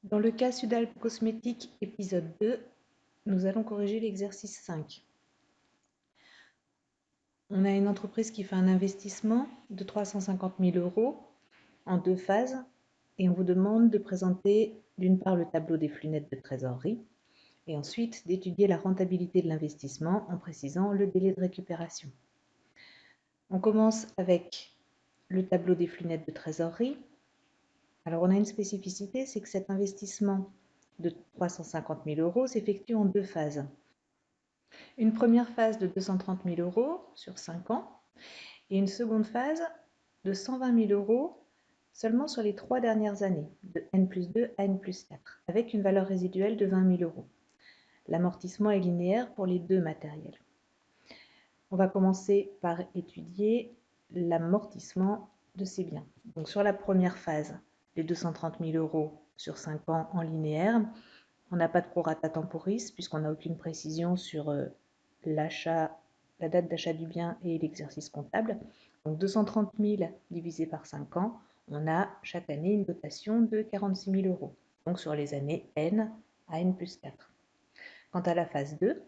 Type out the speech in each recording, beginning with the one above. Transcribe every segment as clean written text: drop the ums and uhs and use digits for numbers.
Dans le cas Sudalpes Cosmétiques épisode 2, nous allons corriger l'exercice 5. On a une entreprise qui fait un investissement de 350 000 € en 2 phases et on vous demande de présenter d'une part le tableau des flux nets de trésorerie et ensuite d'étudier la rentabilité de l'investissement en précisant le délai de récupération. On commence avec le tableau des flux nets de trésorerie. Alors on a une spécificité, c'est que cet investissement de 350 000 € s'effectue en 2 phases. Une première phase de 230 000 € sur 5 ans et une seconde phase de 120 000 € seulement sur les 3 dernières années, de N+2 à N+4, avec une valeur résiduelle de 20 000 €. L'amortissement est linéaire pour les deux matériels. On va commencer par étudier l'amortissement de ces biens. Donc sur la première phase, les 230 000 € sur 5 ans en linéaire, on n'a pas de prorata temporis puisqu'on n'a aucune précision sur l'achat, la date d'achat du bien et l'exercice comptable. Donc 230 000 divisé par 5 ans, on a chaque année une dotation de 46 000 €, donc sur les années N à N+4. Quant à la phase 2,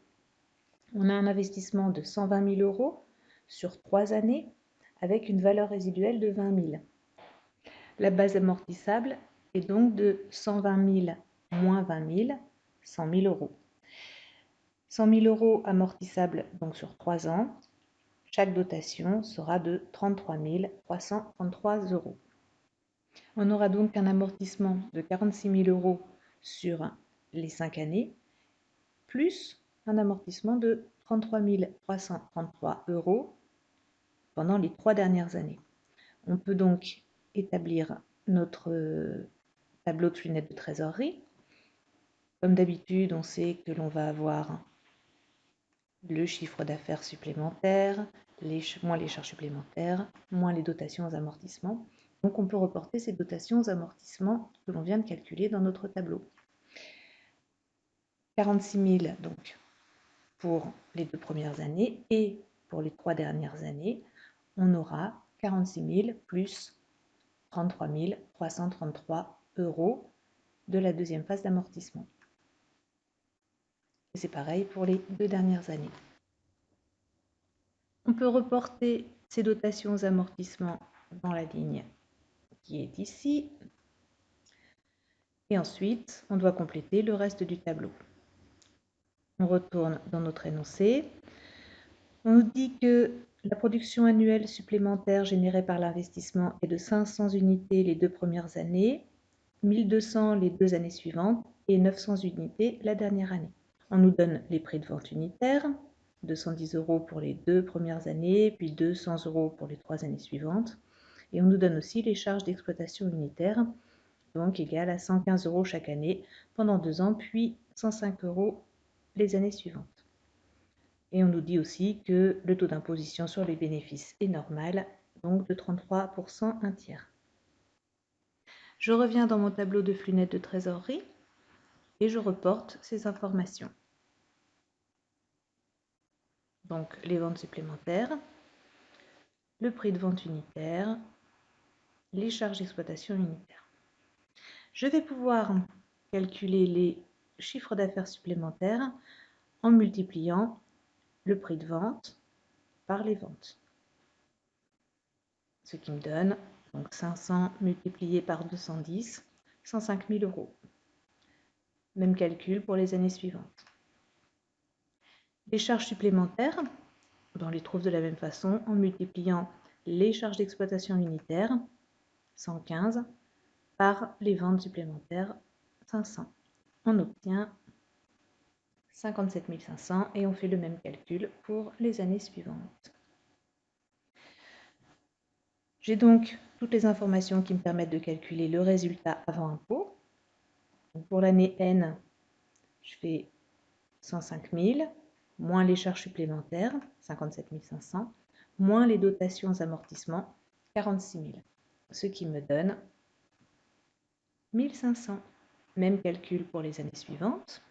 on a un investissement de 120 000 € sur 3 années avec une valeur résiduelle de 20 000. La base amortissable est donc de 120 000 moins 20 000, 100 000 €. 100 000 € amortissables donc sur 3 ans. Chaque dotation sera de 33 333 €. On aura donc un amortissement de 46 000 € sur les 5 années, plus un amortissement de 33 333 € pendant les 3 dernières années. On peut donc établir notre tableau de flux net de trésorerie. Comme d'habitude, on sait que l'on va avoir le chiffre d'affaires supplémentaire, moins les charges supplémentaires, moins les dotations aux amortissements. Donc on peut reporter ces dotations aux amortissements que l'on vient de calculer dans notre tableau. 46 000 donc pour les 2 premières années et pour les 3 dernières années, on aura 46 000 plus 33 333 € de la deuxième phase d'amortissement. Et c'est pareil pour les 2 dernières années. On peut reporter ces dotations aux amortissements dans la ligne qui est ici. Et ensuite, on doit compléter le reste du tableau. On retourne dans notre énoncé. On nous dit que la production annuelle supplémentaire générée par l'investissement est de 500 unités les 2 premières années, 1200 les 2 années suivantes et 900 unités la dernière année. On nous donne les prix de vente unitaires, 210 € pour les 2 premières années, puis 200 € pour les 3 années suivantes. Et on nous donne aussi les charges d'exploitation unitaire, donc égales à 115 € chaque année pendant 2 ans, puis 105 € les années suivantes. Et on nous dit aussi que le taux d'imposition sur les bénéfices est normal, donc de 33%, un tiers. Je reviens dans mon tableau de flux net de trésorerie et je reporte ces informations. Donc les ventes supplémentaires, le prix de vente unitaire, les charges d'exploitation unitaire. Je vais pouvoir calculer les chiffres d'affaires supplémentaires en multipliant le prix de vente par les ventes. Ce qui me donne donc 500 multiplié par 210, 105 000 €. Même calcul pour les années suivantes. Les charges supplémentaires, on les trouve de la même façon en multipliant les charges d'exploitation unitaire, 115, par les ventes supplémentaires, 500. On obtient 57 500 et on fait le même calcul pour les années suivantes. J'ai donc toutes les informations qui me permettent de calculer le résultat avant impôt. Donc pour l'année N, je fais 105 000, moins les charges supplémentaires, 57 500, moins les dotations aux amortissements, 46 000. Ce qui me donne 1500. Même calcul pour les années suivantes.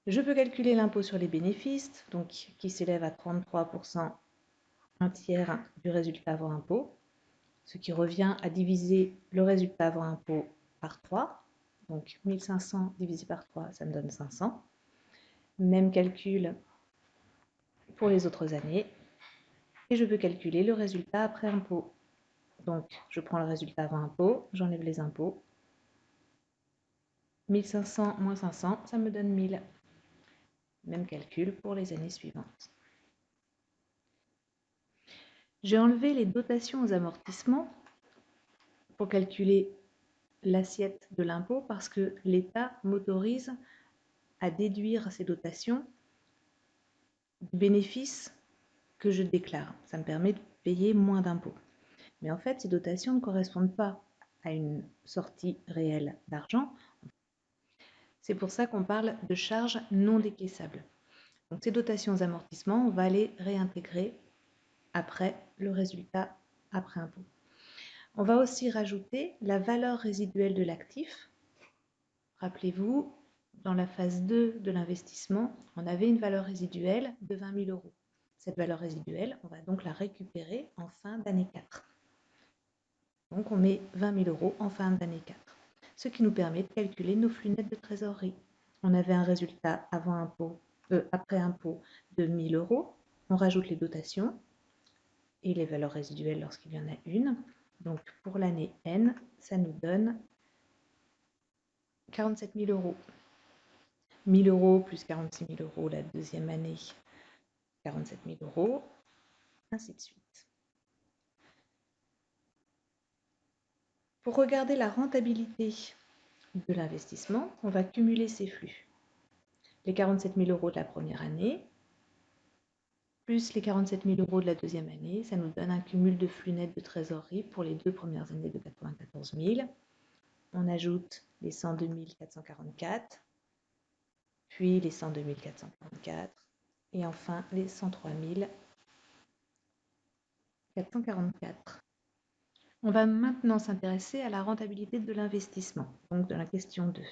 Je peux calculer l'impôt sur les bénéfices, qui s'élève à 33%, un tiers du résultat avant impôt, ce qui revient à diviser le résultat avant impôt par 3. Donc 1500 divisé par 3, ça me donne 500. Même calcul pour les autres années. Et je veux calculer le résultat après impôt. Donc je prends le résultat avant impôt, j'enlève les impôts. 1500 moins 500, ça me donne 1000. Même calcul pour les années suivantes. J'ai enlevé les dotations aux amortissements pour calculer l'assiette de l'impôt parce que l'État m'autorise à déduire ces dotations du bénéfice que je déclare. Ça me permet de payer moins d'impôts. Mais en fait, ces dotations ne correspondent pas à une sortie réelle d'argent. C'est pour ça qu'on parle de charges non décaissables. Donc ces dotations aux amortissements, on va les réintégrer après le résultat après impôt. On va aussi rajouter la valeur résiduelle de l'actif. Rappelez-vous, dans la phase 2 de l'investissement, on avait une valeur résiduelle de 20 000 euros. Cette valeur résiduelle, on va donc la récupérer en fin d'année 4. Donc on met 20 000 euros en fin d'année 4, ce qui nous permet de calculer nos flux nets de trésorerie. On avait un résultat après impôt de 1 000 euros. On rajoute les dotations et les valeurs résiduelles lorsqu'il y en a une. Donc pour l'année N, ça nous donne 47 000 euros. 1 000 euros plus 46 000 euros la deuxième année, 47 000 euros, ainsi de suite. Pour regarder la rentabilité de l'investissement, on va cumuler ces flux. Les 47 000 euros de la première année, plus les 47 000 euros de la deuxième année, ça nous donne un cumul de flux nets de trésorerie pour les 2 premières années de 94 000. On ajoute les 102 444, puis les 102 444, et enfin les 103 444. On va maintenant s'intéresser à la rentabilité de l'investissement, donc de la question 2.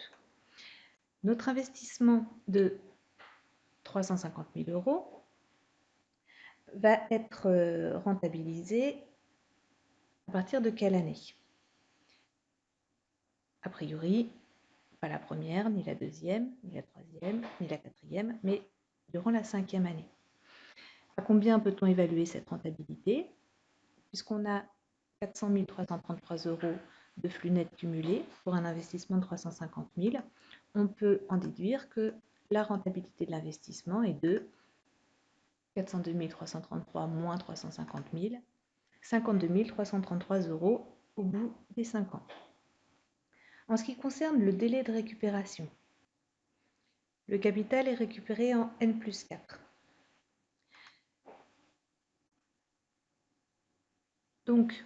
Notre investissement de 350 000 euros va être rentabilisé à partir de quelle année? A priori, pas la première, ni la deuxième, ni la troisième, ni la quatrième, mais durant la 5e année. À combien peut-on évaluer cette rentabilité? Puisqu'on a 400 333 euros de flux net cumulés pour un investissement de 350 000, on peut en déduire que la rentabilité de l'investissement est de 402 333 moins 350 000, 52 333 euros au bout des 5 ans. En ce qui concerne le délai de récupération, le capital est récupéré en N+4. Donc,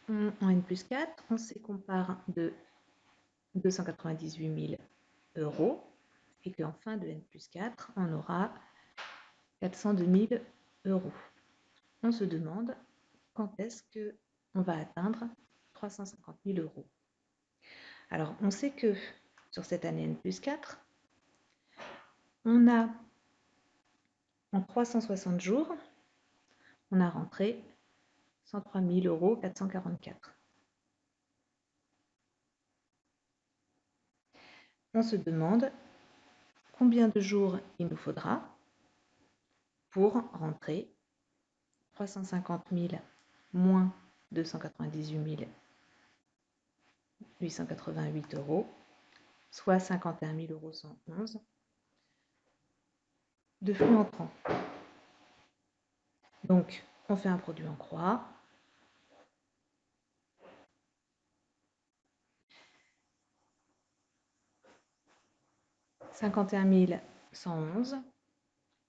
en N+4, on sait qu'on part de 298 000 euros et qu'en fin de N+4, on aura 402 000 euros. On se demande quand est-ce qu'on va atteindre 350 000 euros. Alors, on sait que sur cette année N+4, on a en 360 jours, on a rentré 103 000 euros 444. On se demande combien de jours il nous faudra pour rentrer 350 000 moins 298 888 euros, soit 51 111 euros de flux entrants. Donc, on fait un produit en croix. « 51 111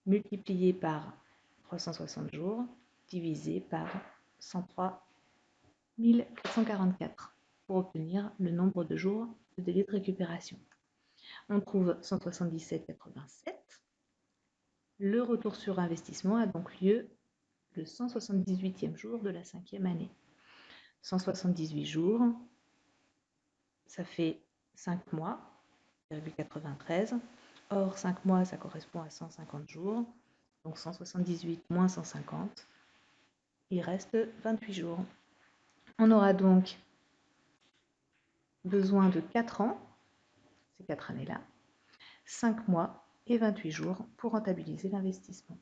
multiplié par 360 jours divisé par 103 444 pour obtenir le nombre de jours de délai de récupération. On trouve 177,87. Le retour sur investissement a donc lieu le 178e jour de la 5e année. 178 jours, ça fait 5 mois, 93. Or, 5 mois, ça correspond à 150 jours. Donc 178 moins 150, il reste 28 jours. On aura donc besoin de 4 ans, ces 4 années-là, 5 mois et 28 jours pour rentabiliser l'investissement.